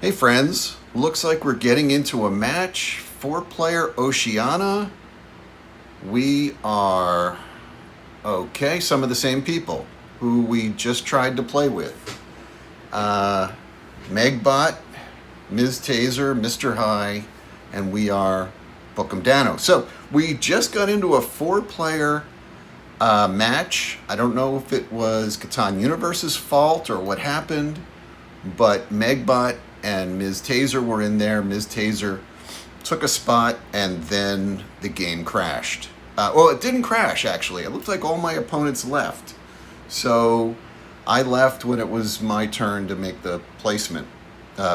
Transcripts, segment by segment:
Hey friends, looks like we're getting into a match. 4-player Oceania. We are, okay, some of the same people who we just tried to play with. MEGBOT, Ms. Taser, Mr. High, and we are Book'em So we just got into a 4-player match. I don't know if it was Catan Universe's fault or what happened, but MEGBOT and Ms. Taser were in there. Ms. Taser took a spot, and then the game crashed. Well, it didn't crash, actually. It looked like all my opponents left. So I left when it was my turn to make the placement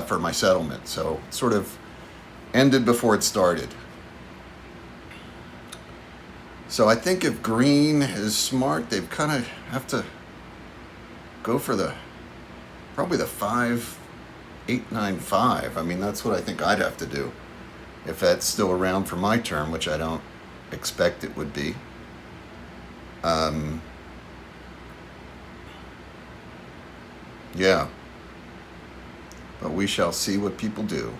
for my settlement. So it sort of ended before it started. So I think if green is smart, they've kind of have to go for probably the 5, 8, 9, 5. I mean, that's what I think I'd have to do if that's still around for my turn, which I don't expect it would be. Yeah. But we shall see what people do.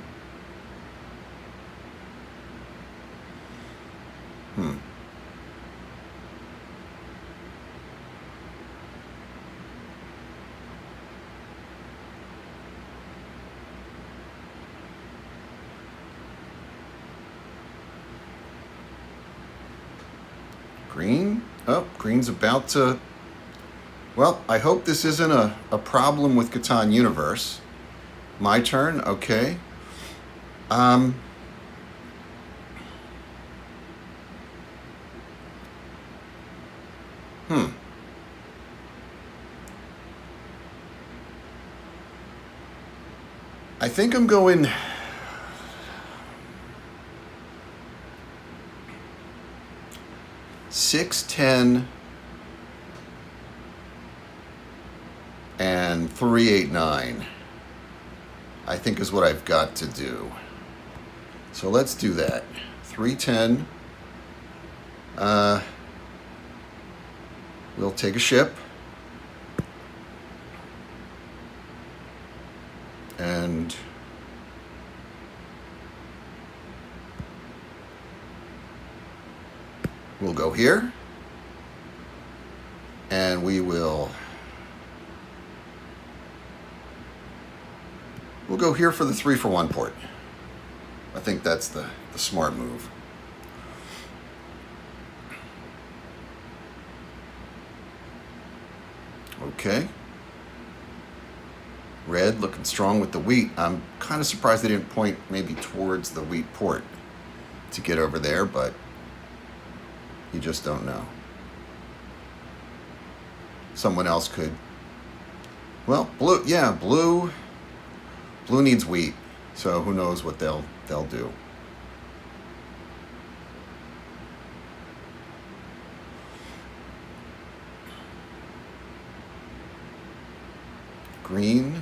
Green? Oh, green's about to... Well, I hope this isn't a problem with Catan Universe. My turn? Okay. I think I'm going... Six, 10, and 3, 8, 9, I think is what I've got to do. So let's do that. 3, 10. We'll take a ship. And we'll go here, and we'll go here for the 3-for-1 port. I think that's the smart move. Okay. Red looking strong with the wheat. I'm kind of surprised they didn't point maybe towards the wheat port to get over there, but you just don't know. Someone else could. Well, blue, yeah, blue needs wheat, so who knows what they'll do. Green.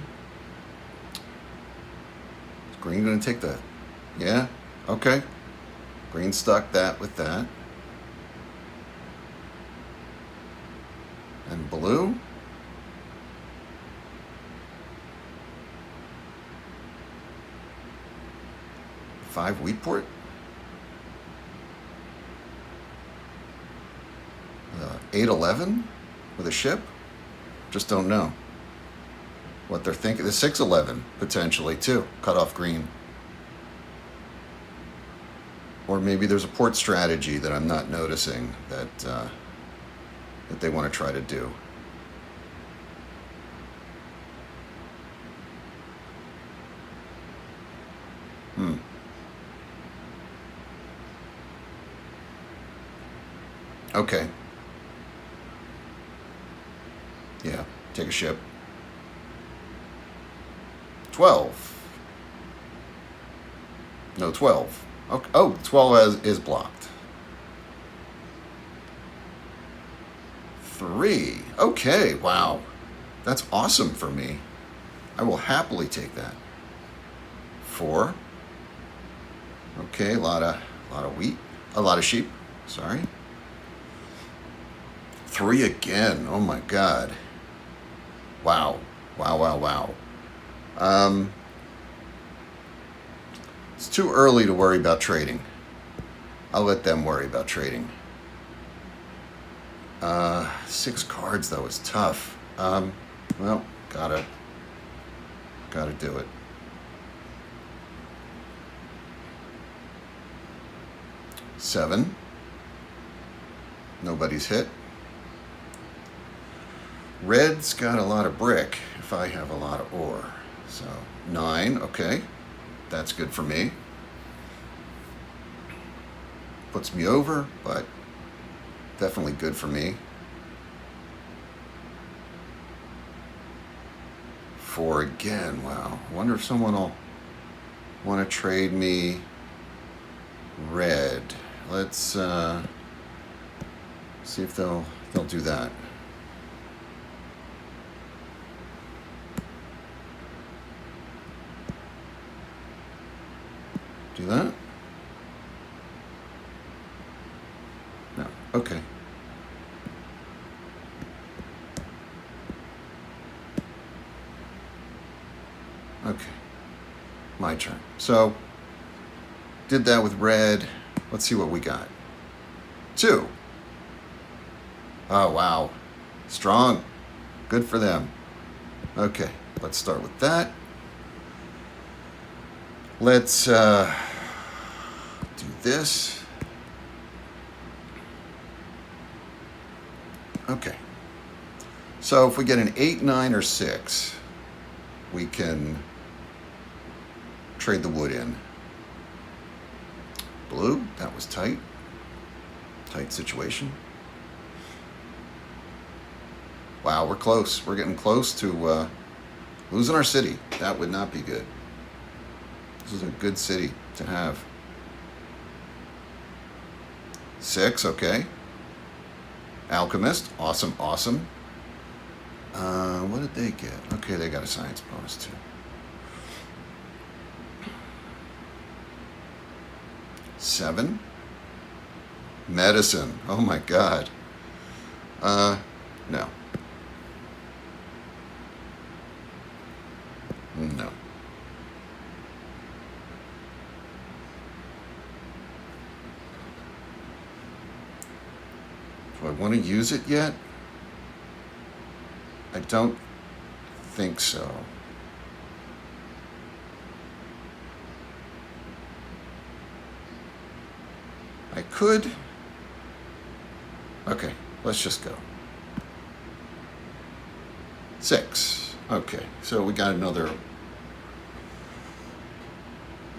Is green going to take the... Yeah, okay. Green stuck that with that. And blue? Five wheat port? 8-11 with a ship? Just don't know what they're thinking. The 6-11 potentially too. Cut off green. Or maybe there's a port strategy that I'm not noticing that they want to try to do. Okay. Yeah, take a ship. 12. No, 12. Okay. Oh, 12 is blocked. 3. Okay, wow. That's awesome for me. I will happily take that. 4. Okay, a lot of wheat. A lot of sheep. Sorry. 3 again. Oh my God. Wow. Wow. It's too early to worry about trading. I'll let them worry about trading. 6 cards though is tough. Well, gotta do it. Seven. Nobody's hit. Red's got a lot of brick if I have a lot of ore. So 9, okay. That's good for me. Puts me over, but definitely good for me. 4 again, wow. I wonder if someone will want to trade me red. Let's see if they'll do that. Do that? No. Okay. Okay. My turn. So, did that with red. Let's see what we got. 2. Oh, wow. Strong. Good for them. Okay. Let's start with that. Let's do this. Okay. So if we get an 8, 9, or 6, we can trade the wood in. Blue, that was tight. Tight situation. Wow, we're close. We're getting close to losing our city. That would not be good. This is a good city to have. 6, okay. Alchemist, awesome, awesome. What did they get? Okay, they got a science bonus too. 7. Medicine, oh my God. No. No. Do I want to use it yet? I don't think so. I could. Okay, let's just go. 6. Okay, so we got another.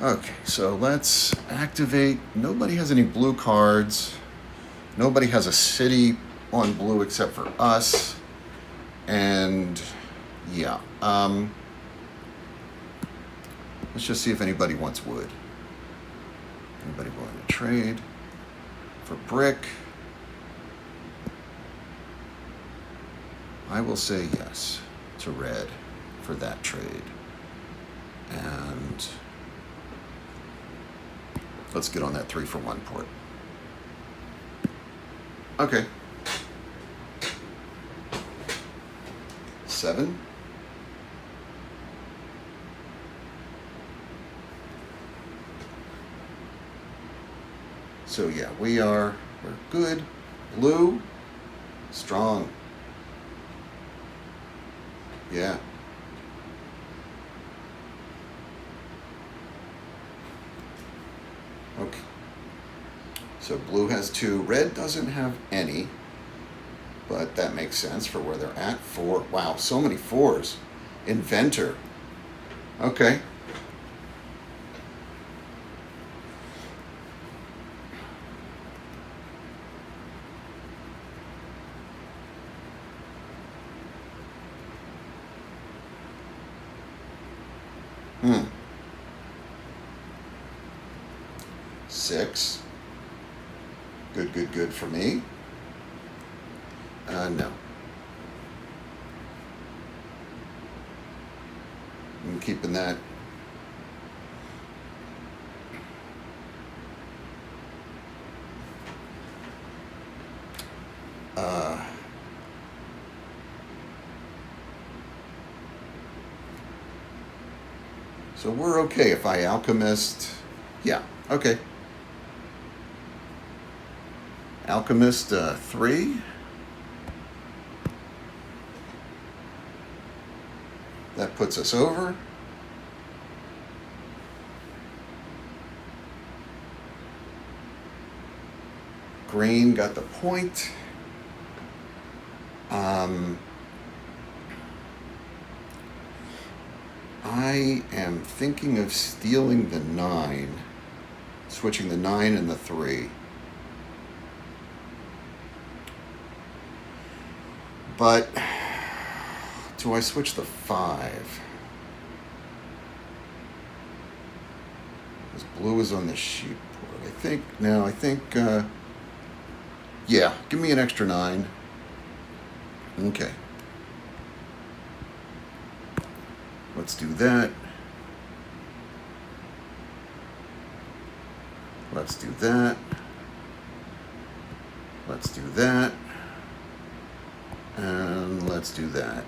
Okay, so let's activate. Nobody has any blue cards. Nobody has a city on blue except for us. And yeah, let's just see if anybody wants wood. Anybody willing to trade for brick? I will say yes to red for that trade. And let's get on that 3-for-1 port. Okay. 7. So yeah, we're good. Blue, strong. Yeah. Okay. So blue has 2. Red doesn't have any, but that makes sense for where they're at. 4. Wow, so many 4s. Inventor. Okay. Hmm. 6. Good for me. No. I'm keeping that. So we're okay if I alchemist Yeah, okay. Alchemist 3. That puts us over. Green got the point. I am thinking of stealing the 9, switching the 9 and the 3. But do I switch the 5? Because blue is on the sheep board. I think, no, I think, yeah, give me an extra 9. Okay. Let's do that. Let's do that. Let's do that. And let's do that.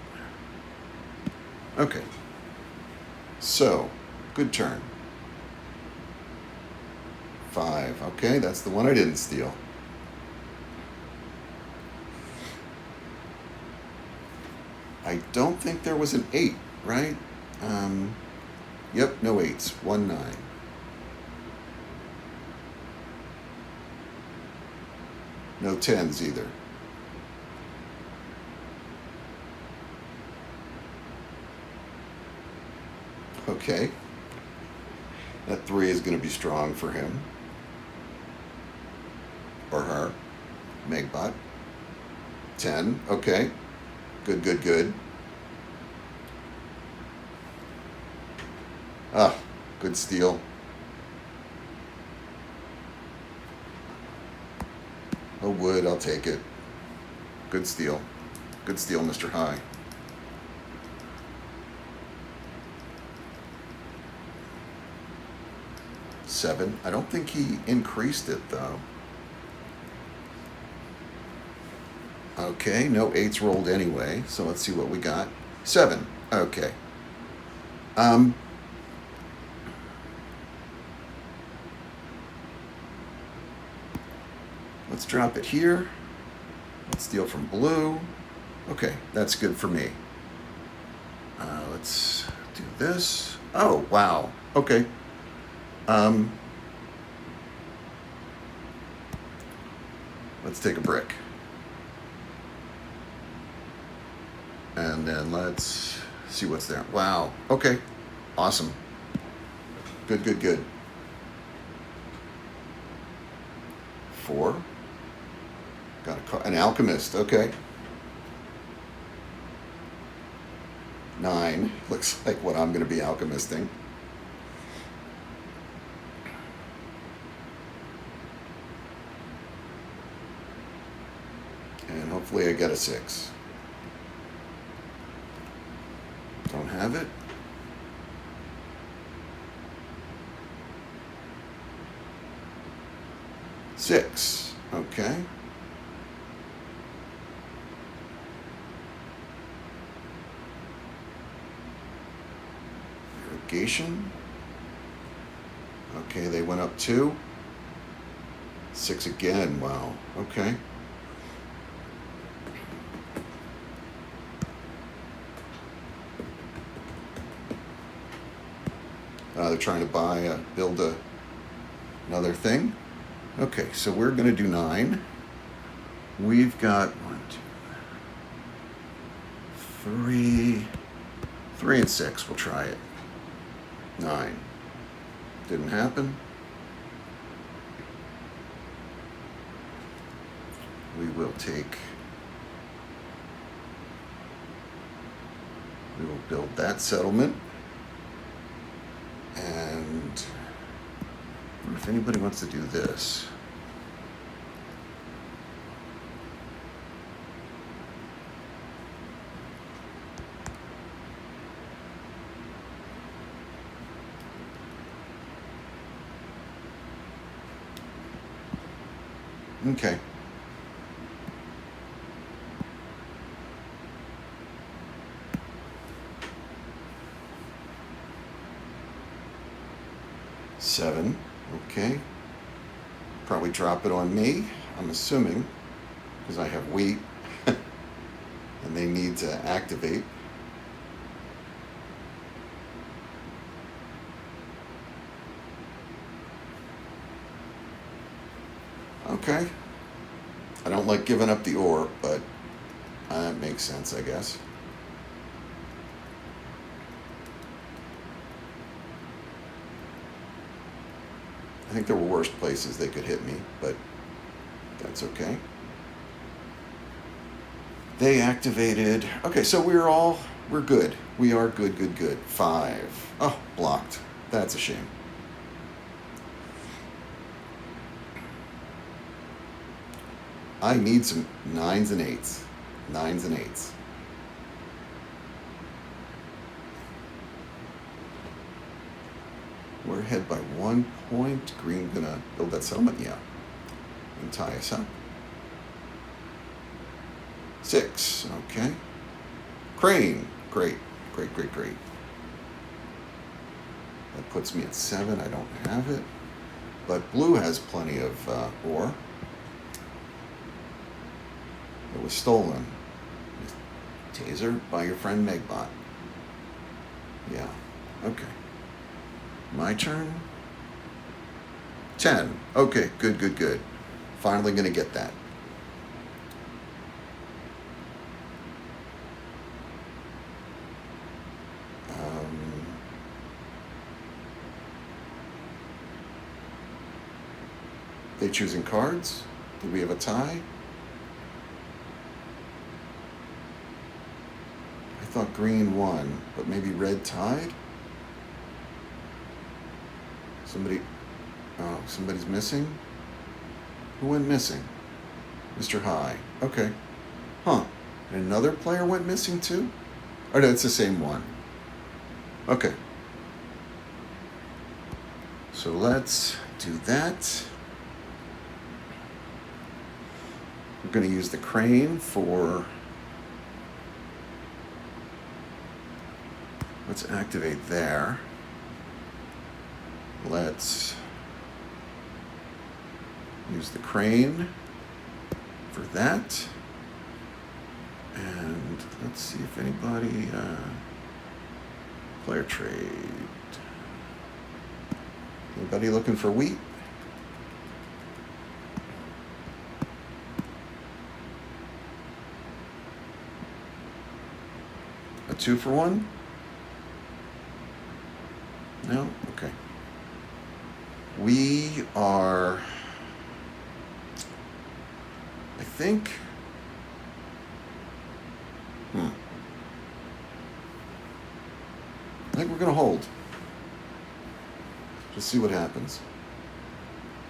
Okay. So, good turn. 5. Okay, that's the one I didn't steal. I don't think there was an 8, right? Yep, no 8s. 1, 9. No 10s either. Okay. That 3 is going to be strong for him. Or her. MEGBOT. 10. Okay. Good, good, good. Ah, good steal. Oh, wood, I'll take it. Good steal. Good steal, Mr. High. Seven. I don't think he increased it, though. Okay, no 8s rolled anyway, so let's see what we got. 7. Okay. Let's drop it here. Let's steal from blue. Okay, that's good for me. Let's do this. Oh, wow. Okay. Let's take a brick. And then let's see what's there. Wow. Okay. Awesome. Good, good, good. 4. Got an alchemist. Okay. 9. Looks like what I'm going to be alchemisting. And hopefully I get a 6. Don't have it. Six. Okay. Irrigation. Okay, they went up 2. 6 again. Wow. Okay. They're trying to build another thing. Okay, so we're going to do 9. We've got 1, 2, 3. 3 and 6. We'll try it. 9. Didn't happen. We will build that settlement. And I wonder if anybody wants to do this. Okay. Seven. Okay. Probably drop it on me, I'm assuming, because I have wheat and they need to activate. Okay. I don't like giving up the ore, but that makes sense, I guess. I think there were worse places they could hit me, but that's okay. They activated. Okay, so we're good. We are good, good, good. 5. Oh, blocked. That's a shame. I need some 9s and 8s. 9s and 8s. We're ahead by 1 point. Green gonna build that settlement? Yeah. And tie us up. 6. Okay. Crane. Great. Great, great, great. That puts me at 7. I don't have it. But blue has plenty of ore. It was stolen. Taser by your friend MEGBOT. Yeah. Okay. My turn. 10. Okay, good, good, good. Finally gonna get that. They choosing cards? Do we have a tie? I thought green won, but maybe red tied? Somebody's missing? Who went missing? Mr. High. Okay. Huh. And another player went missing too? Oh, no, it's the same one. Okay. So let's do that. We're going to use the crane for... Let's activate there. Let's use the crane for that. And let's see if anybody... player trade. Anybody looking for wheat? A 2 for 1? No? Okay. We are, I think, I think we're going to hold. Just see what happens.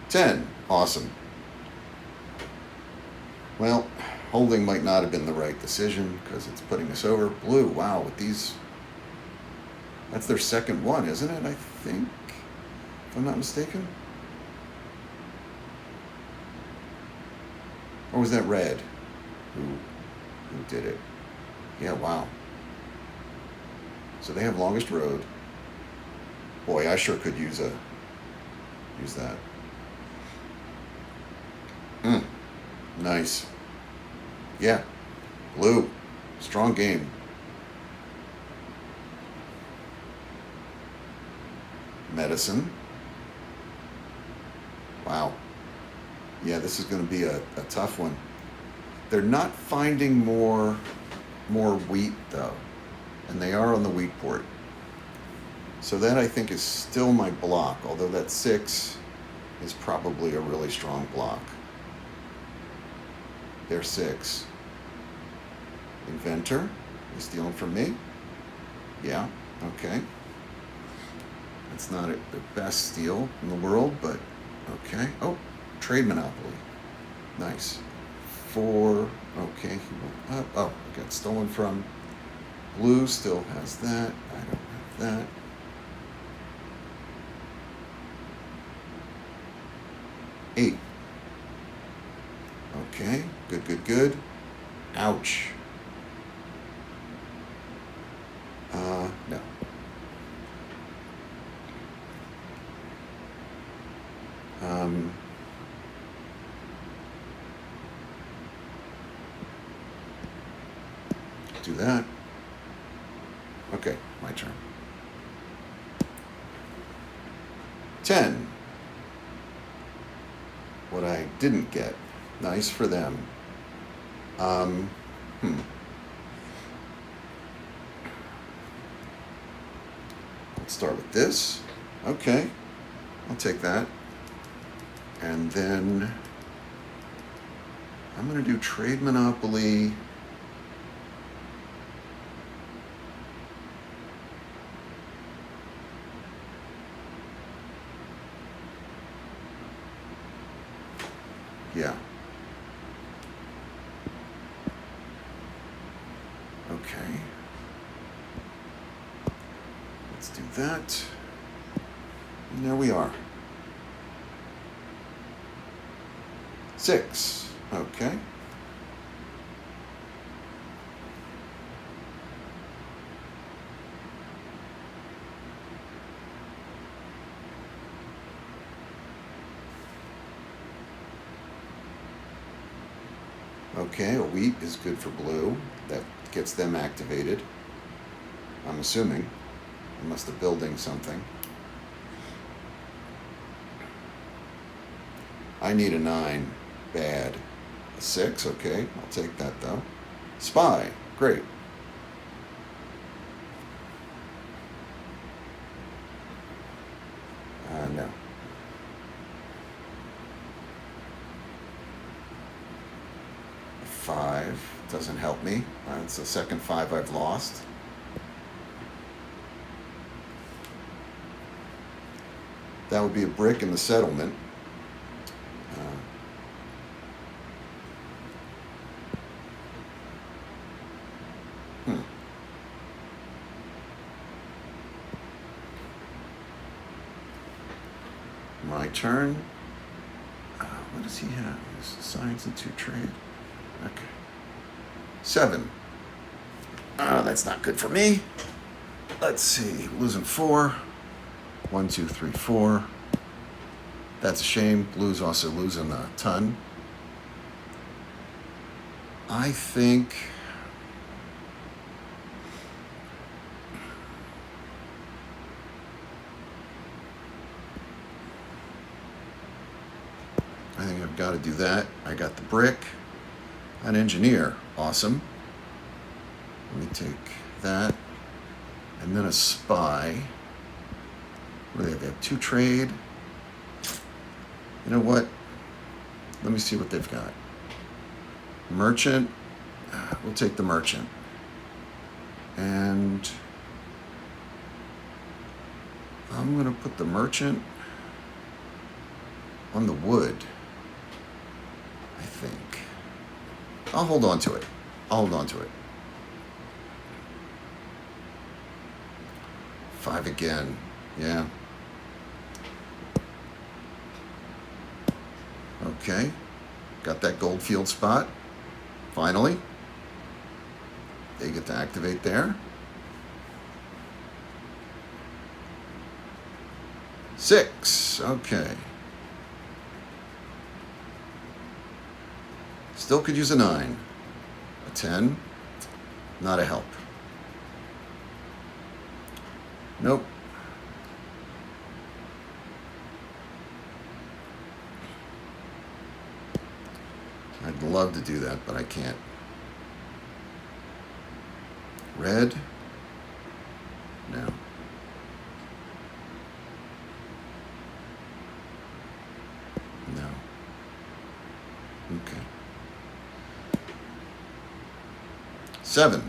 10. Awesome. Well, holding might not have been the right decision because it's putting us over. Blue, wow, with these... That's their second one, isn't it? I think, if I'm not mistaken. Or was that red who did it? Yeah, wow. So they have longest road. Boy, I sure could use that. Nice. Yeah. Blue. Strong game. Medicine. Wow. Yeah, this is going to be a tough one. They're not finding more wheat, though. And they are on the wheat port. So that, I think, is still my block, although that 6 is probably a really strong block. They're 6. Inventor is stealing from me. Yeah, okay. It's not the best steal in the world, but okay. Oh, trade monopoly. Nice. 4. Okay, he went up. Oh, I got stolen from. Blue still has that. I don't have that. Eight. Okay, good, good, good. Ouch. No. Do that. Okay, my turn. 10. What I didn't get. Nice for them. Let's start with this. Okay, I'll take that. And then I'm going to do Trade Monopoly. Yeah. Okay. Let's do that. And there we are. 6. Okay. Okay, a wheat is good for blue. That gets them activated. I'm assuming. Unless they're building something. I need a 9. Bad. A 6, okay. I'll take that though. Spy. Great. No. A 5 doesn't help me. It's the second 5 I've lost. That would be a brick in the settlement. My turn. What does he have? Science and 2 trade. Okay. 7. That's not good for me. Let's see. Losing 4. 1, 2, 3, 4. That's a shame. Blue's also losing a ton. I think I've got to do that. I got the brick. An engineer. Awesome. Let me take that. And then a spy. What do they have? They have 2 trade. You know what? Let me see what they've got. Merchant. We'll take the merchant. And I'm going to put the merchant on the wood, I think. I'll hold on to it. I'll hold on to it. 5 again. Yeah. Okay. Got that gold field spot. Finally. They get to activate there. 6. Okay. Still could use a 9. A 10. Not a help. Nope. I'd love to do that, but I can't. Red? No. No. Okay. 7.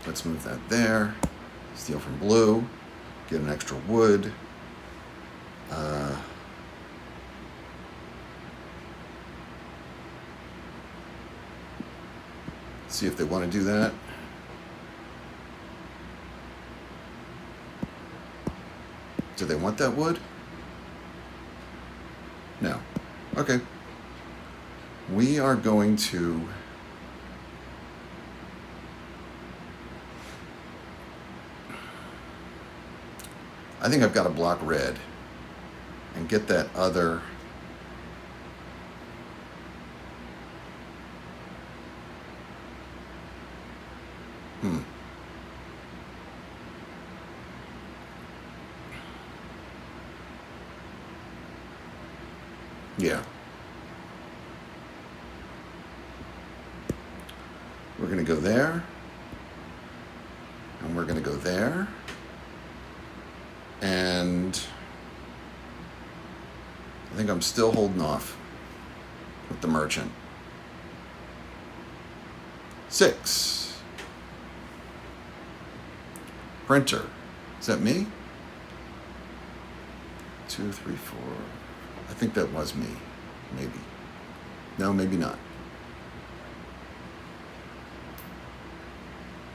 Let's move that there. Steal from blue. Get an extra wood. See if they want to do that. Do they want that wood? No. Okay. We are going to I think I've got to block red and get that other. Yeah. We're going to go there. And we're going to go there. And I think I'm still holding off with the merchant. 6. Printer. Is that me? 2, 3, 4. I think that was me. Maybe. No, maybe not.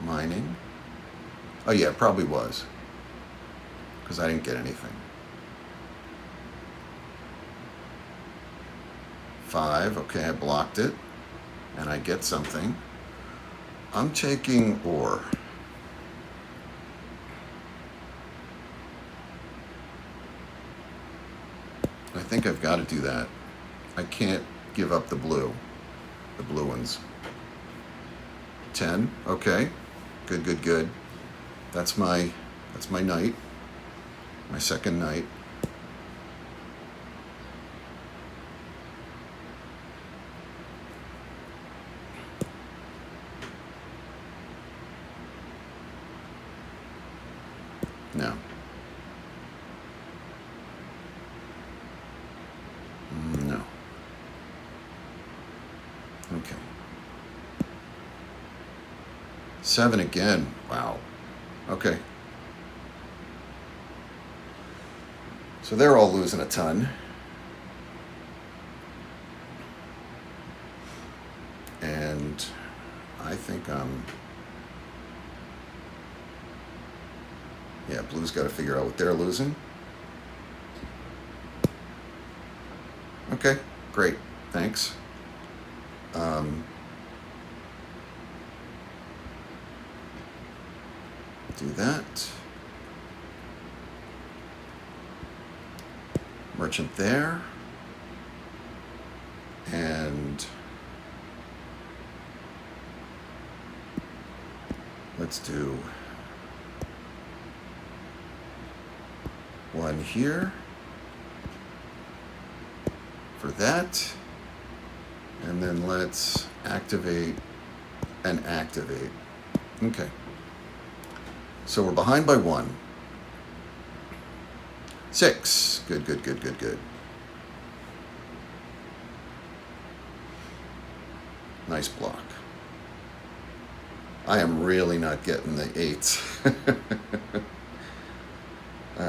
Mining. Oh yeah, it probably was. Because I didn't get anything. 5. Okay, I blocked it. And I get something. I'm taking ore. I think I've got to do that. I can't give up the blue ones. 10. Okay. Good, good, good. That's my knight. My second knight. No. No. Okay. 7 again. Wow. Okay. So they're all losing a ton. And I think yeah, blue's got to figure out what they're losing. Okay, great. Thanks. Do that. Merchant there. And let's do 1 here for that. And then let's activate and activate. Okay. So we're behind by 1. 6. Good, good, good, good, good. Nice block. I am really not getting the 8s.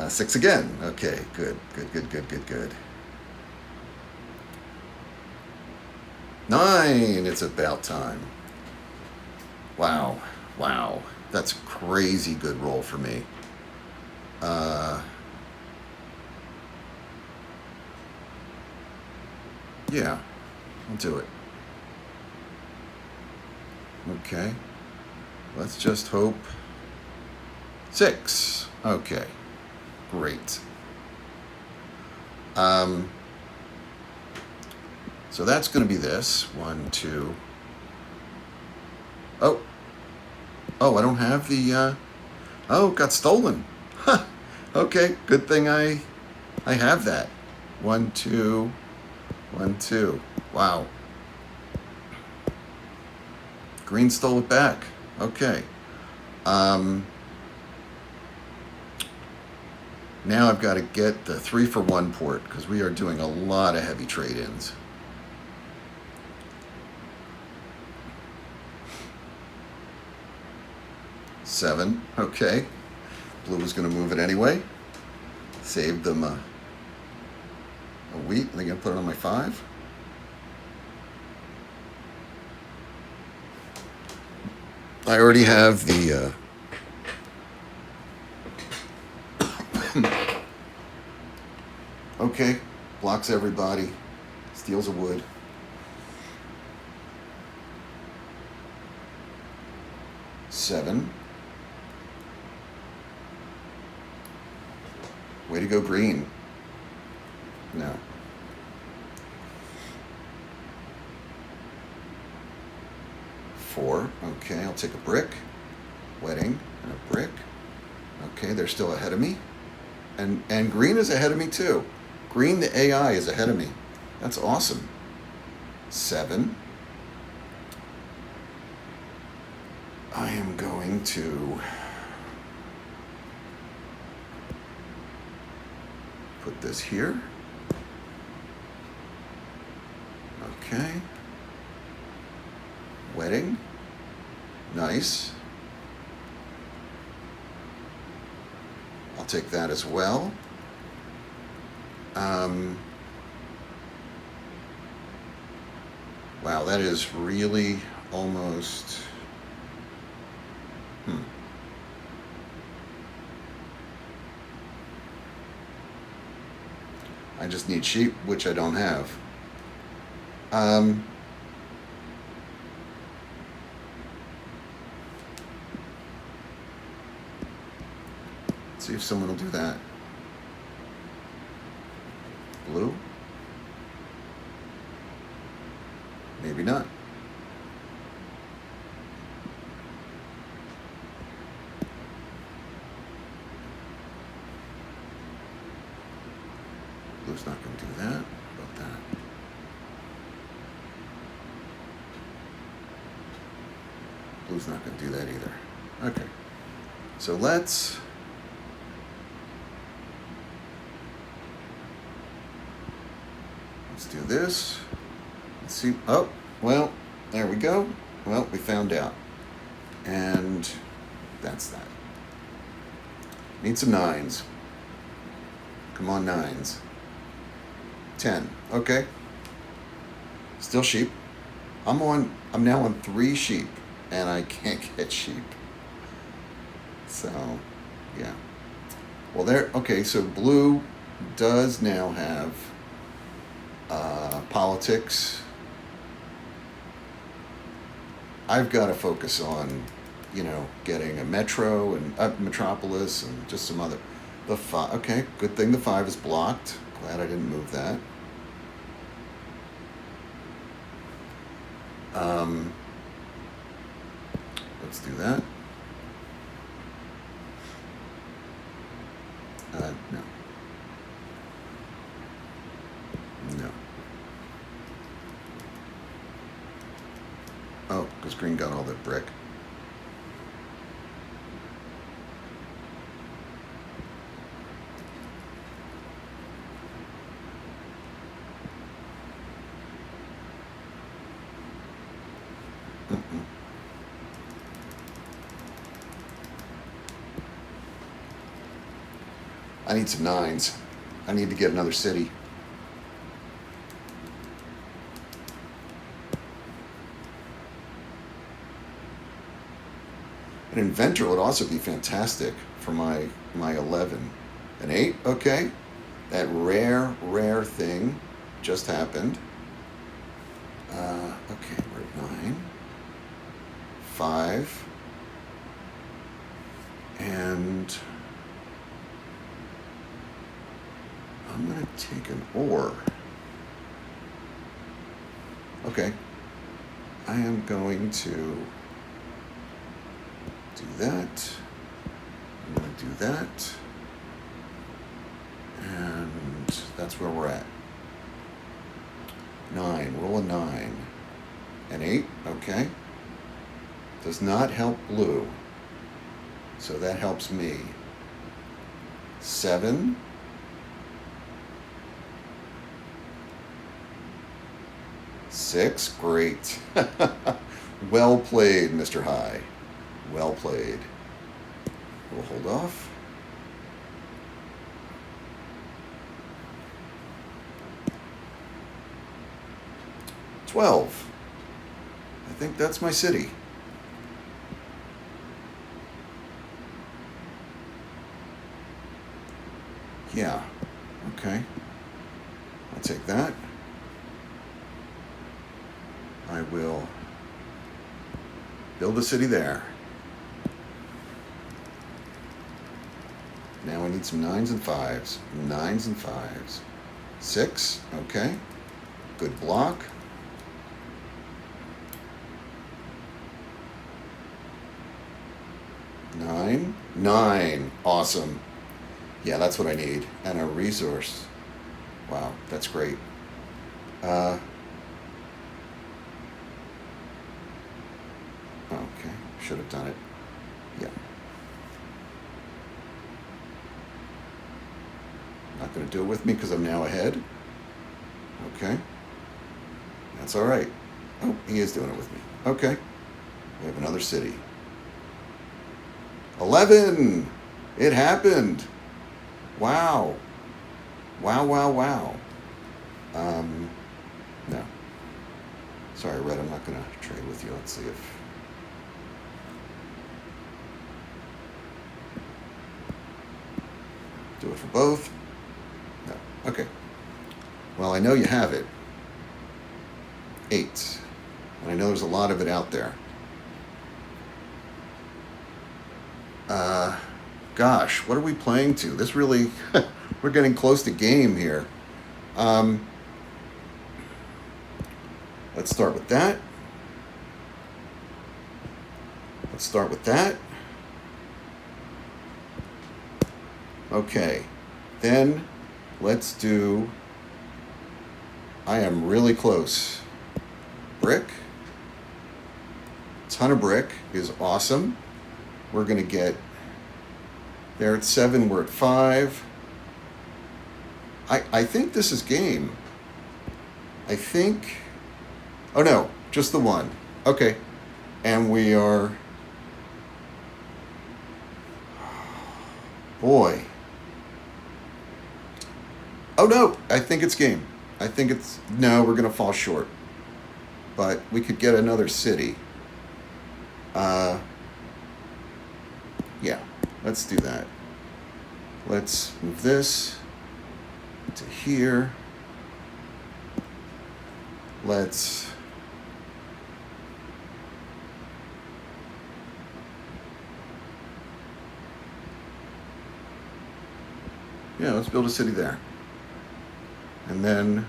6 again. Okay, good, good, good, good, good, good. 9. It's about time. Wow, wow. That's a crazy good roll for me. Yeah, I'll do it. Okay. Let's just hope. 6. Okay. Great. So that's going to be this. 1, 2. Oh. Oh, I don't have the, oh, it got stolen. Huh. Okay, good thing I have that. 1, 2, 1, 2. Wow. Green stole it back. Okay. Now I've got to get the 3-for-1 port because we are doing a lot of heavy trade-ins. Seven. Okay. Blue was going to move it anyway. Saved them a wheat. Are they going to put it on my 5? I already have the okay, blocks everybody, steals a wood. Seven. Way to go, green. No. Four. Okay, I'll take a brick. Wedding and a brick. Okay, they're still ahead of me. And green is ahead of me too. Green, the AI, is ahead of me. That's awesome. 7. I am going to put this here. Okay. Wedding. Nice. I'll take that as well. Wow, that is really almost... I just need sheep, which I don't have. See if someone will do that. Blue? Maybe not. Blue's not going to do that. How about that? Blue's not going to do that either. Okay. So let's... do this. Let's see. Oh, well, there we go. Well, we found out. And that's that. Need some 9s. Come on, 9s. 10. Okay. Still sheep. I'm now on 3 sheep, and I can't get sheep. So, yeah. Well, there. Okay, so blue does now have politics. I've got to focus on, getting a metro and metropolis and just some other. The 5. Okay, good thing the 5 is blocked. Glad I didn't move that. Let's do that. No. No. Oh, because green got all that brick. I need some 9s. I need to get another city. An inventor would also be fantastic for my 11. An 8, okay. That rare thing just happened. Okay, we're at 9. 5. And I'm going to take an ore. Okay. I am going to do that. I'm going to do that. And that's where we're at. 9. Roll a 9. An 8. Okay. Does not help blue. So that helps me. 7. 6. Great. Well played, Mr. High. Well played. We'll hold off. $12. I think that's my city. Yeah. Okay. I'll take that. I will build a city there. Now I need some 9s and 5s. 9s and 5s. 6, okay. Good block. Nine. Awesome. Yeah, that's what I need. And a resource. Wow, that's great. Okay, should have done it. Yeah. Not going to do it with me because I'm now ahead. Okay. That's all right. Oh, he is doing it with me. Okay. We have another city. 11! It happened! Wow. Wow. No. Sorry, Red, I'm not going to trade with you. Let's see if... Do it for both. No. Okay. Well, I know you have it. 8. And I know there's a lot of it out there. Gosh, what are we playing to? This really... we're getting close to game here. Let's start with that. Okay. Then let's do... I am really close. Brick. Ton of brick is awesome. We're going to get... They're at 7, we're at 5. I think this is game. I think... Oh no, just the 1. Okay. And we are... Boy. Oh no, I think it's game. I think it's... No, we're going to fall short. But we could get another city. Yeah, let's do that. Let's move this to here. Let's... Yeah, let's build a city there. And then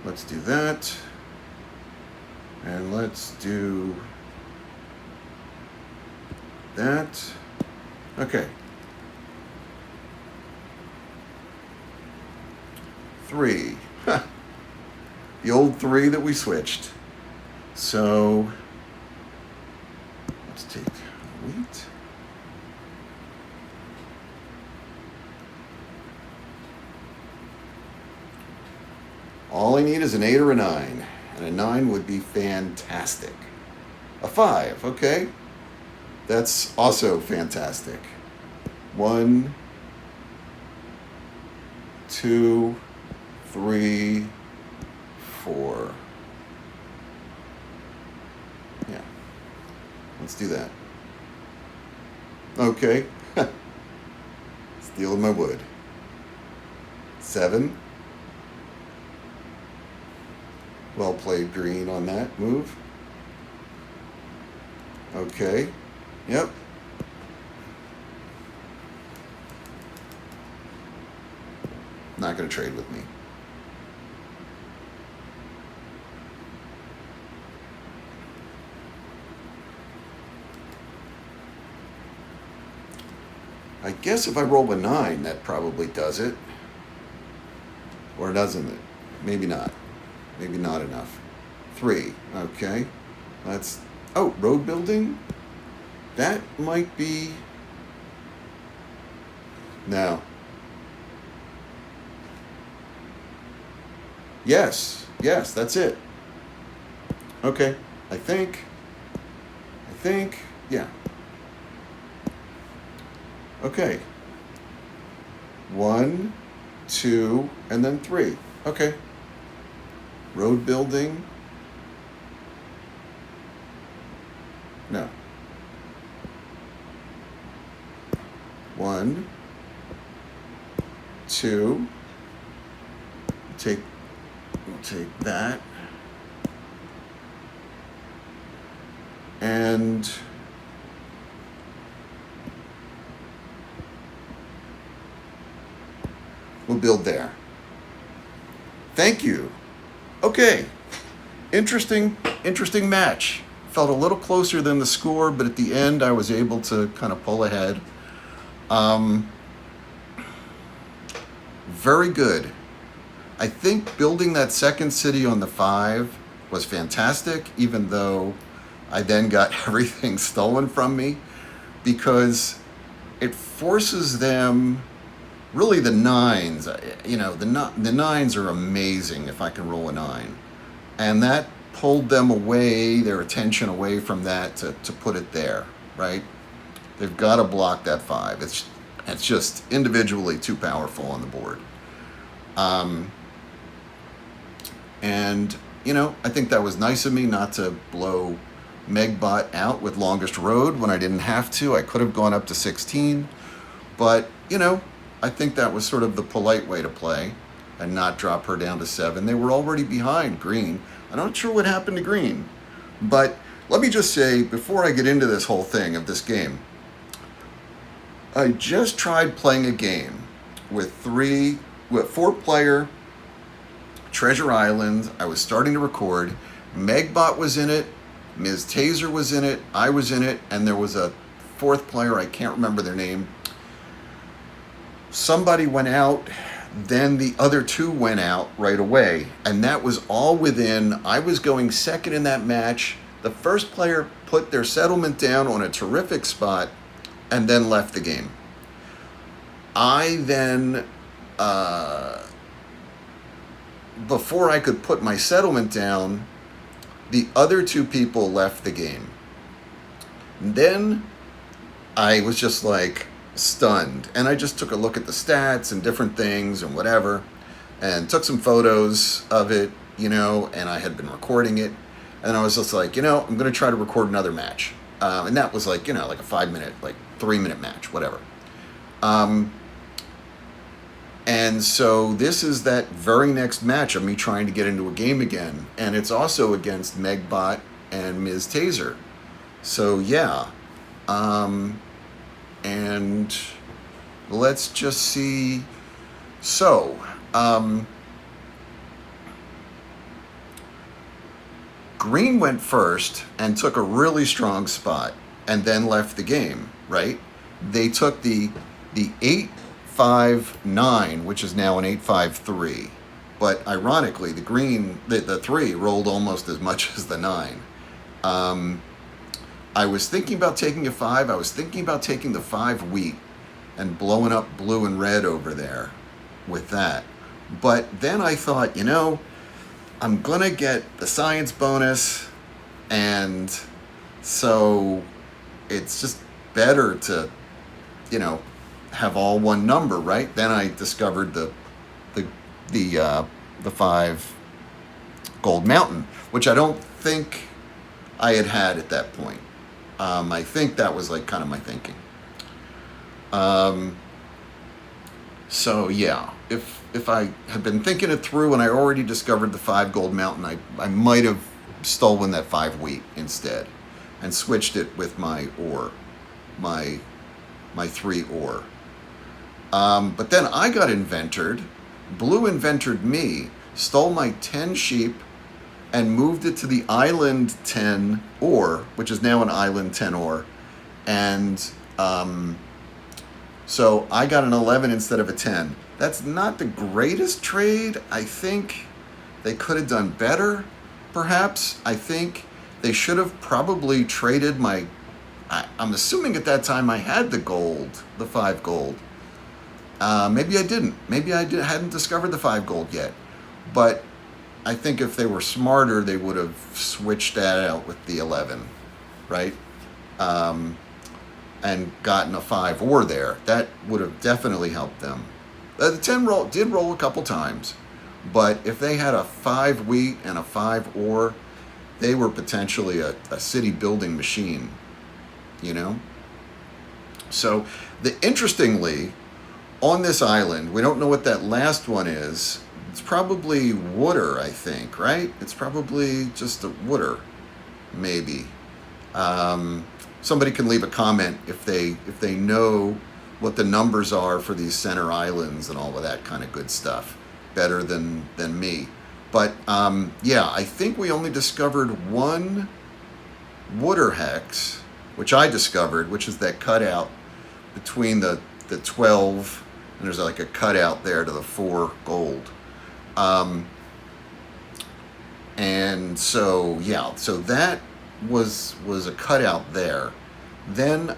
let's do that. And let's do that. Okay. 3. The old 3 that we switched. So let's take wheat. All I need is an 8 or a 9. And a 9 would be fantastic. A 5, okay. That's also fantastic. 1, 2, 3, 4. Yeah. Let's do that. Okay. Stealing my wood. 7. Well played, green, on that move. Okay. Yep. Not going to trade with me. I guess if I roll a 9, that probably does it. Or doesn't it? Maybe not. Maybe not enough. 3. Okay. Let's... Oh, road building? That might be... No. Yes. Yes, that's it. Okay. I think... Yeah. Okay. 1, 2, and then 3. Okay. Road building. No. 1, 2. We'll take that. And build there. Thank you. Okay. Interesting match. Felt a little closer than the score, but at the end I was able to kind of pull ahead. Very good. I think building that second city on the 5 was fantastic, even though I then got everything stolen from me, because it forces them, really the 9s, the 9s are amazing if I can roll a 9. And that pulled them away, their attention away from that to put it there, right? They've got to block that 5. It's just individually too powerful on the board. And, I think that was nice of me not to blow MEGBOT out with longest road when I didn't have to. I could have gone up to 16, but, I think that was sort of the polite way to play and not drop her down to 7. They were already behind green. I'm not sure what happened to green, but let me just say, before I get into this whole thing of this game, I just tried playing a game with 4-player Treasure Island. I was starting to record. MEGBOT was in it, Ms. Taser was in it, I was in it, and there was a 4th player, I can't remember their name. Somebody went out, then the other 2 went out right away, and that was all within, I was going second in that match. The first player put their settlement down on a terrific spot and then left the game. I then, before I could put my settlement down, the other 2 people left the game. And then I was just like stunned, and I just took a look at the stats and different things and whatever, and took some photos of it, and I had been recording it, and I was just like, I'm going to try to record another match. And that was like, like a 5-minute, like 3-minute match, whatever. And so this is that very next match of me trying to get into a game again. And it's also against MEGBOT and Ms. Taser. So yeah. And let's just see. So, green went first and took a really strong spot and then left the game, right? They took the 8-5-9, which is now an 8-5-3. But ironically, the green, the 3 rolled almost as much as the 9. I was thinking about taking a 5. I was thinking about taking the 5 wheat and blowing up blue and red over there with that. But then I thought, I'm going to get the science bonus, and so it's just better to, have all one number, right? Then I discovered the 5 Gold Mountain, which I don't think I had at that point. I think that was like kind of my thinking. So yeah, if I had been thinking it through and I already discovered the 5 Gold Mountain, I might have stolen that 5 wheat instead and switched it with my ore, my 3 ore. But then I got inventored. Blue inventored me, stole my 10 sheep, and moved it to the island 10 ore, which is now an island 10 ore. And so I got an 11 instead of a 10. That's not the greatest trade. I think they could have done better, perhaps. I think they should have probably traded my... I'm assuming at that time I had the gold, the 5 gold. Maybe I didn't. Maybe I hadn't discovered the 5 gold yet. But I think if they were smarter, they would have switched that out with the 11, right? And gotten a 5 ore there. That would have definitely helped them. The 10 did roll a couple times, but if they had a 5 wheat and a 5 ore, they were potentially a city building machine, So, interestingly, on this island, we don't know what that last one is. It's probably water, I think, right? It's probably just a water, maybe. Somebody can leave a comment if they know what the numbers are for these center islands and all of that kind of good stuff better than me. But yeah, I think we only discovered one Water Hex, which I discovered, which is that cutout between the 12, and there's like a cutout there to the 4 gold. And so yeah, so that was a cutout there. Then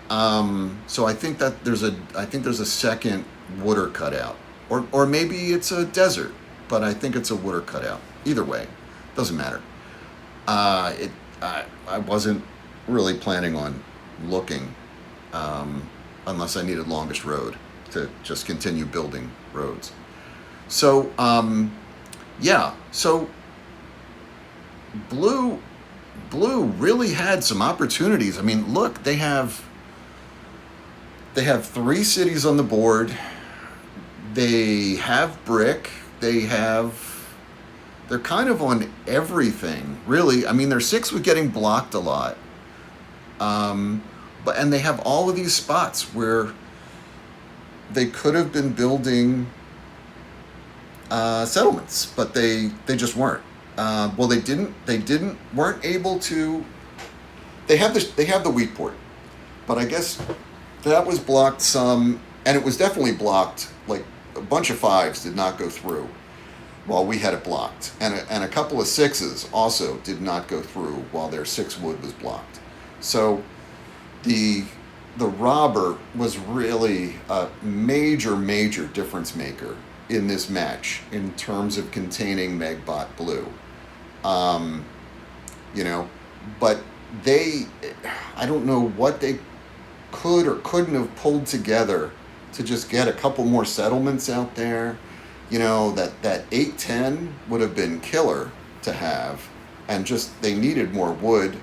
so I think there's a second water cutout, or maybe it's a desert, but I think it's a water cutout. Either way, doesn't matter. I wasn't really planning on looking unless I needed longest road to just continue building roads. So yeah, so blue really had some opportunities. I mean, look, they have 3 cities on the board. They have brick. They're kind of on everything, really. I mean, their 6 was getting blocked a lot. And they have all of these spots where they could have been building settlements, but they just weren't. Well, they weren't able to. They have the wheat port, but I guess that was blocked some, and it was definitely blocked. Like a bunch of 5s did not go through, while we had it blocked, and a couple of 6s also did not go through while their 6 wood was blocked. So the robber was really a major difference maker in this match in terms of containing MEGBOT blue. You know, but I don't know what they could or couldn't have pulled together to just get a couple more settlements out there. You know, that 8-10 would have been killer to have, and just they needed more wood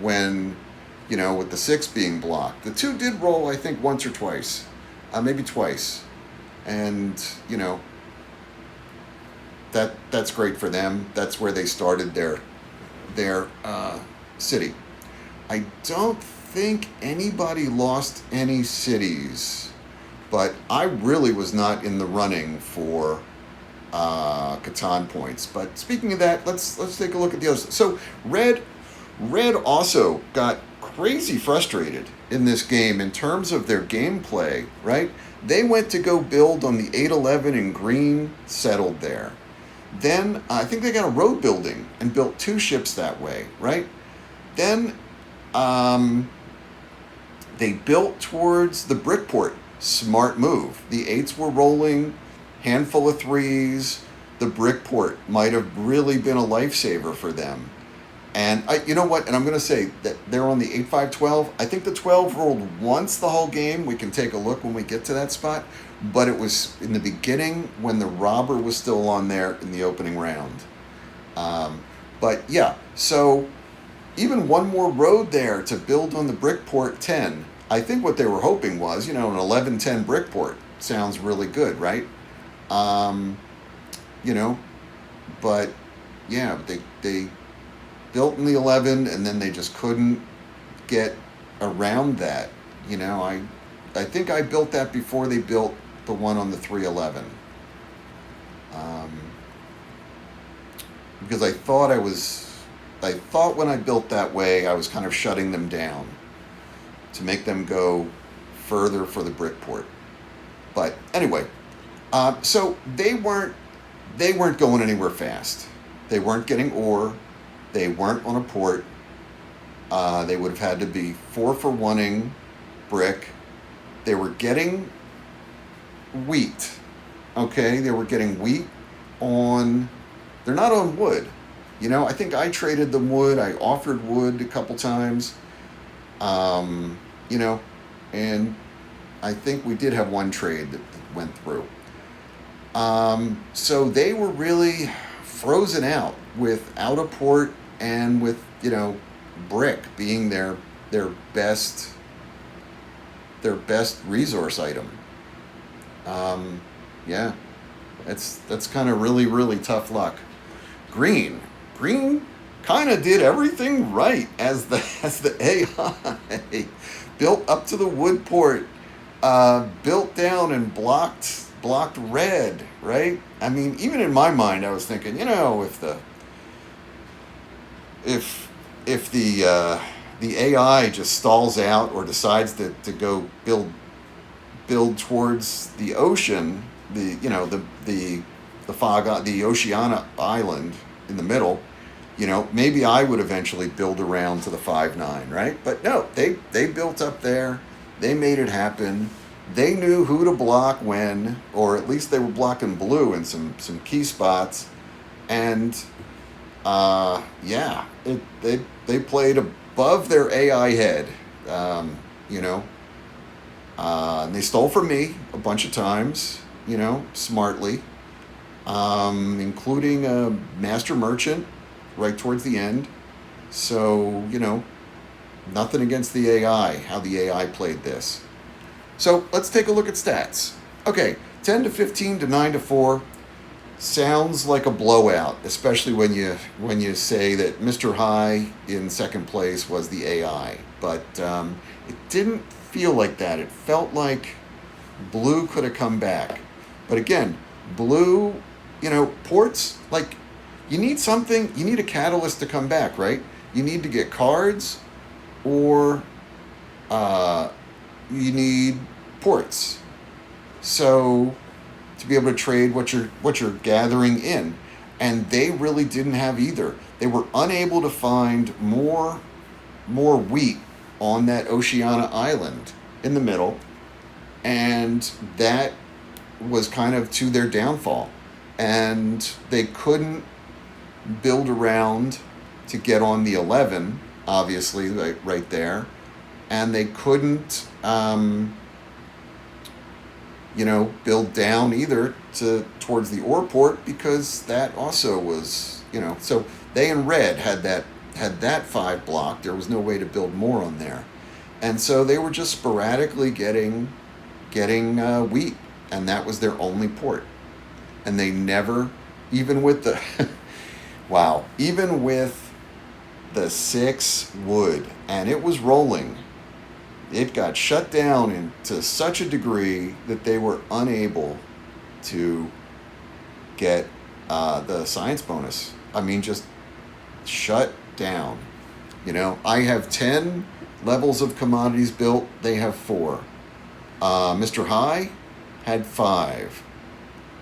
when, you know, with the 6 being blocked. The 2 did roll, I think, once or twice, maybe twice, and you know, that's great for them. That's where they started their city. I don't think anybody lost any cities, but I really was not in the running for Catan points. But speaking of that, let's take a look at the others. So red also got crazy frustrated in this game in terms of their gameplay, right? They went to go build on the 8-11 and green settled there. Then I think they got a road building and built 2 ships that way, right? Then they built towards the brickport. Smart move. The 8s were rolling, handful of 3s. The brickport might have really been a lifesaver for them. And you know what? And I'm going to say that they're on the 8-5-12. I think the 12 rolled once the whole game. We can take a look when we get to that spot. But it was in the beginning when the robber was still on there in the opening round. But yeah, so even one more road there to build on the brickport 10. I think what they were hoping was, you know, an 11-10 brickport sounds really good, right? You know, but yeah, they built in the 11 and then they just couldn't get around that. You know, I think I built that before they built the one on the 3-11. Because I thought when I built that way, I was kind of shutting them down to make them go further for the brickport. But anyway, so they weren't going anywhere fast. They weren't getting ore. They weren't on a port. They would have had to be 4 for 1ing brick. They were getting wheat. Okay, they were getting wheat on. They're not on wood. You know, I think I traded them wood. I offered wood a couple times. You know, and I think we did have one trade that went through. So they were really frozen out without a port and with, you know, brick being their best resource item. Yeah, that's kind of really tough luck. Green kind of did everything right as the AI built up to the wood port, built down and blocked red, right? I mean, even in my mind, I was thinking, if the AI just stalls out or decides to go build towards the ocean, the Oceania island in the middle, maybe I would eventually build around to the 5-9, right? But no, they built up there. They made it happen. They knew who to block when, or at least they were blocking blue in some key spots. And yeah, they played above their AI head, you know. And they stole from me a bunch of times, smartly, including a master merchant right towards the end. So, nothing against the AI, how the AI played this. So let's take a look at stats. Okay, 10 to 15 to 9 to 4 sounds like a blowout, especially when you say that Mr. High in second place was the AI. But it didn't feel like that. It felt like blue could have come back. But again, blue, ports, like, you need something, you need a catalyst to come back, right? You need to get cards, or you need ports. So to be able to trade what you're gathering in. And they really didn't have either. They were unable to find more wheat on that Oceania island in the middle, and that was kind of to their downfall. And they couldn't build around to get on the 11, obviously, right there, and they couldn't build down either towards the ore port, because that also was, so they in red had that 5 blocked. There was no way to build more on there. And so they were just sporadically getting wheat, and that was their only port. And they never, even with the wow, even with the 6 wood, and it was rolling, it got shut down into such a degree that they were unable to get the science bonus. I mean, just shut down. I have 10 levels of commodities built. They have 4. Mr. High had 5.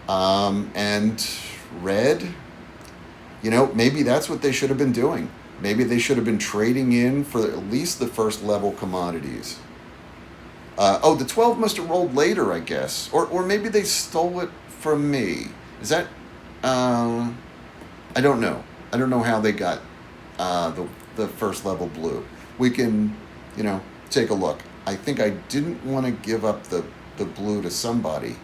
And red, maybe that's what they should have been doing. Maybe they should have been trading in for at least the first level commodities. The 12 must have rolled later, I guess. Or maybe they stole it from me. Is that... I don't know. I don't know how they got the first level blue. We can, take a look. I think I didn't want to give up the blue to somebody,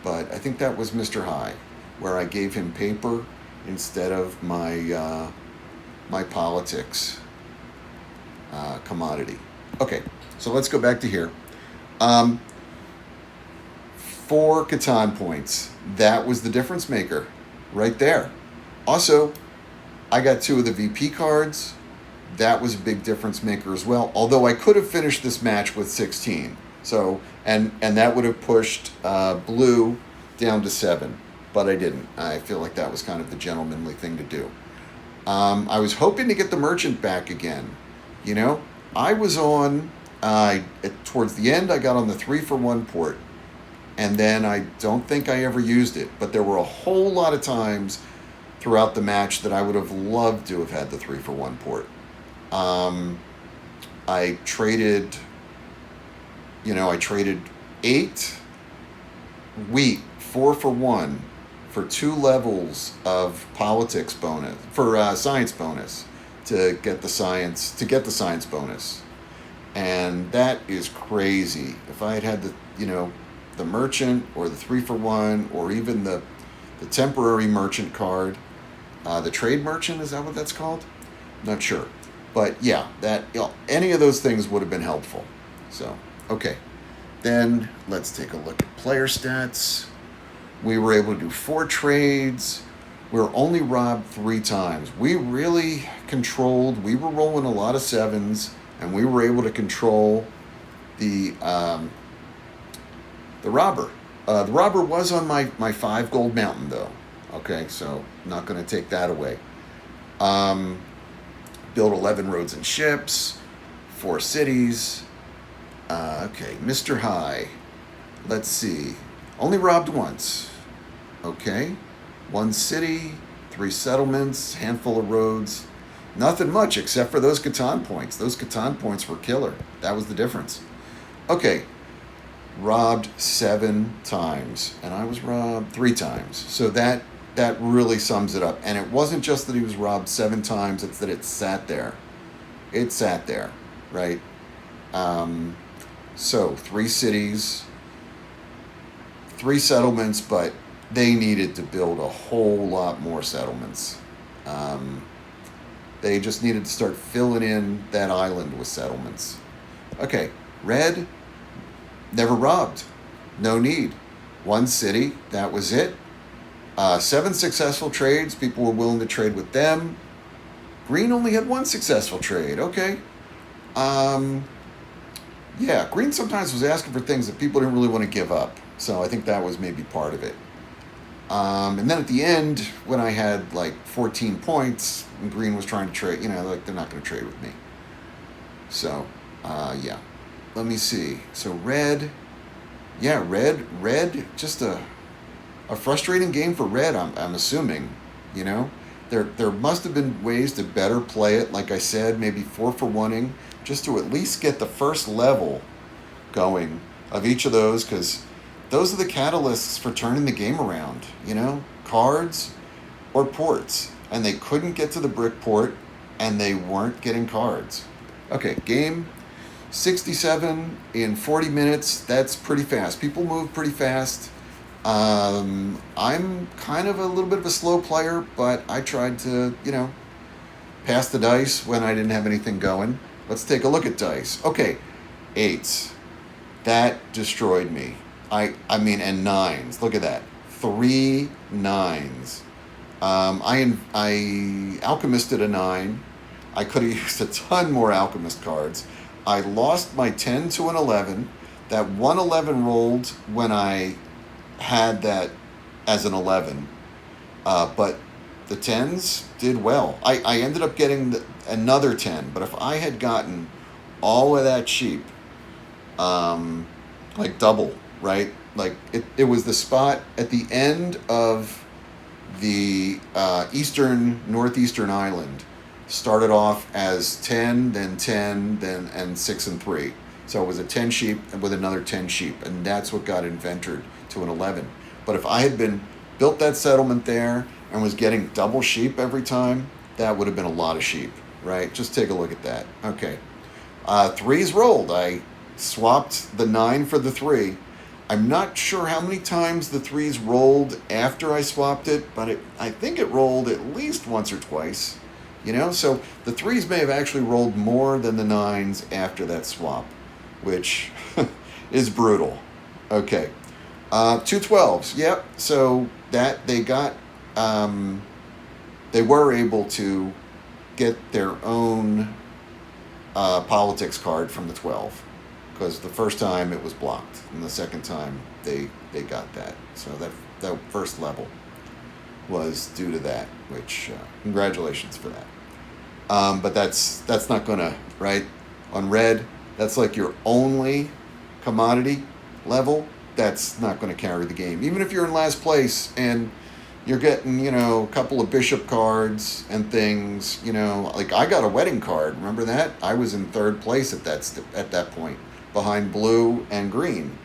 but I think that was Mr. High, where I gave him paper instead of my politics commodity. Okay, so let's go back to here. 4 Catan points. That was the difference maker right there. Also, I got 2 of the VP cards. That was a big difference maker as well, although I could have finished this match with 16. So, and that would have pushed blue down to 7, but I didn't. I feel like that was kind of the gentlemanly thing to do. I was hoping to get the merchant back again. I was on, towards the end, I got on the 3-for-1 port, and then I don't think I ever used it, but there were a whole lot of times throughout the match that I would have loved to have had the 3-for-1 port. I traded 8 wheat 4-for-1 for 2 levels of politics bonus, for science bonus, to get the science bonus. And that is crazy. If I had the merchant, or the 3-for-1, or even the temporary merchant card, the trade merchant, is that what that's called? Not sure. But yeah, that any of those things would have been helpful. So, okay. Then let's take a look at player stats. We were able to do 4 trades. We were only robbed 3 times. We really controlled. We were rolling a lot of 7s, and we were able to control the the robber. The robber was on my 5 gold mountain, though. Okay, so not going to take that away. Um, Build 11 roads and ships, 4 cities. Okay, Mr. High. Let's see. Only robbed once. Okay. 1 city, 3 settlements, handful of roads. Nothing much except for those Catan points. Those Catan points were killer. That was the difference. Okay. Robbed 7 times. And I was robbed 3 times. So that really sums it up. And it wasn't just that he was robbed 7 times, it's that it sat there. It sat there, right? So 3 cities, 3 settlements, but they needed to build a whole lot more settlements. They just needed to start filling in that island with settlements. Okay, red, never robbed. No need. 1 city, that was it. 7 successful trades. People were willing to trade with them. Green only had 1 successful trade. Okay. Yeah, green sometimes was asking for things that people didn't really want to give up. So I think that was maybe part of it. And then at the end, when I had like 14 points, and green was trying to trade, like they're not going to trade with me. So, yeah. Let me see. So red, yeah, red, just a frustrating game for red. I'm assuming, there must have been ways to better play it. Like I said, maybe 4 for 1ing, just to at least get the first level going of each of those, because those are the catalysts for turning the game around, cards or ports. And they couldn't get to the brick port, and they weren't getting cards. Okay, game 67 in 40 minutes. That's pretty fast. People move pretty fast. I'm kind of a little bit of a slow player, but I tried to, pass the dice when I didn't have anything going. Let's take a look at dice. Okay, 8s. That destroyed me. I mean, and 9s. Look at that. 3 9s. I alchemisted a 9. I could have used a ton more alchemist cards. I lost my 10 to an 11. That 111 rolled when I had that as an 11. But the 10s did well. I ended up getting another 10. But if I had gotten all of that cheap, like double, right? Like it was the spot at the end of the northeastern island. Started off as 10, then 10, and 6 and 3. So it was a 10 sheep with another 10 sheep, and that's what got invented to an 11. But if I had built that settlement there and was getting double sheep every time, that would have been a lot of sheep, right? Just take a look at that. Okay. 3s rolled. I swapped the 9 for the 3. I'm not sure how many times the 3s rolled after I swapped it, but I think it rolled at least once or twice. So the 3s may have actually rolled more than the 9s after that swap, which is brutal. Okay. 2 12s. Yep. So that they got, they were able to get their own politics card from the 12, because the first time it was blocked, and the second time they got that. So that first level was due to that, which congratulations for that. But that's not gonna, right? On red, that's like your only commodity level. That's not gonna carry the game. Even if you're in last place and you're getting, a couple of bishop cards and things, like I got a wedding card. Remember that? I was in 3rd place at that point, behind blue and green.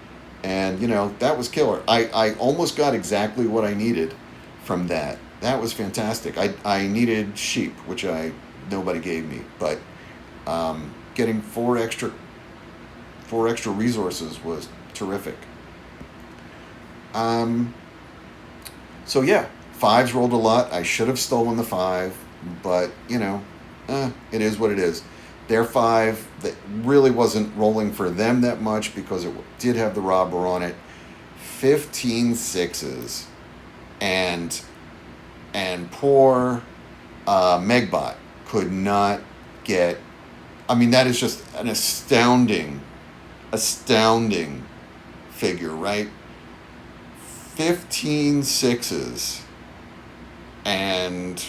And, that was killer. I almost got exactly what I needed from that. That was fantastic. I needed sheep, which nobody gave me, but getting 4 extra resources was terrific. So yeah, 5s rolled a lot. I should have stolen the 5, but it is what it is. Their 5 that really wasn't rolling for them that much because it did have the robber on it. 15 6s, and poor MEGBOT could not get. I mean, that is just an astounding 15 figure, right? 15 sixes. And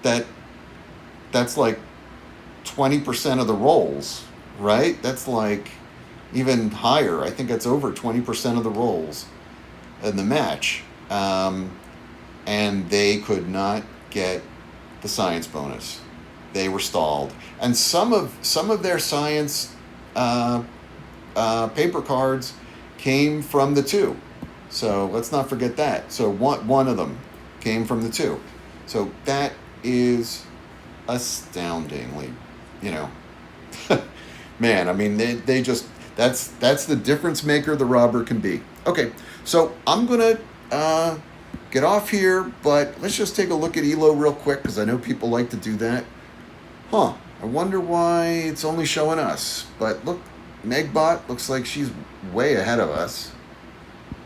that's like 20% of the rolls, right? That's like even higher. I think that's over 20% of the rolls in the match. And they could not get the science bonus. They were stalled. And some of their science paper cards came from the 2. So let's not forget that. So one of them came from the 2. So that is astoundingly, man, I mean, they just, that's the difference maker the robber can be. Okay, so I'm going to get off here, but let's just take a look at ELO real quick, because I know people like to do that. I wonder why it's only showing us. But look, MEGBOT looks like she's way ahead of us.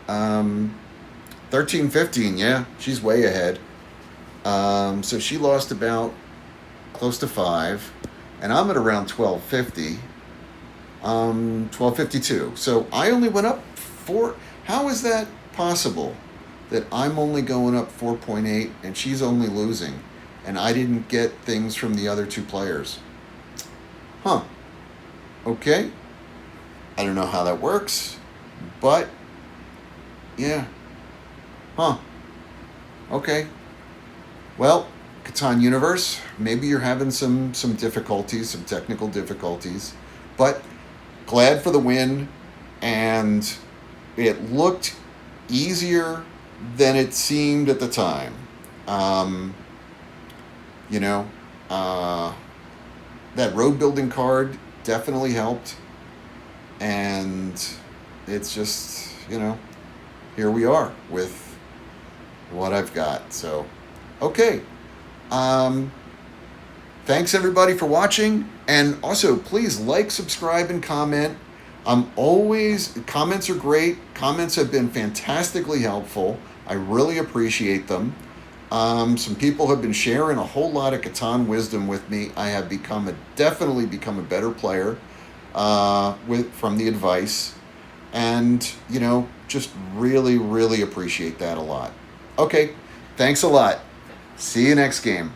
13-15, yeah, she's way ahead. So she lost about close to 5, and I'm at around 1250. 1252. So I only went up 4. How is that possible that I'm only going up 4.8 and she's only losing, and I didn't get things from the other 2 players? Okay. I don't know how that works, but yeah. Okay. Well, Catan Universe, maybe you're having some difficulties, some technical difficulties, but glad for the win, and it looked easier than it seemed at the time. That road building card definitely helped, and it's just, here we are with what I've got. So, okay. Thanks everybody for watching, and also please like, subscribe, and comment. Comments are great. Comments have been fantastically helpful. I really appreciate them. Some people have been sharing a whole lot of Catan wisdom with me. I have definitely become a better player from the advice, and just really, really appreciate that a lot. Okay, thanks a lot. See you next game.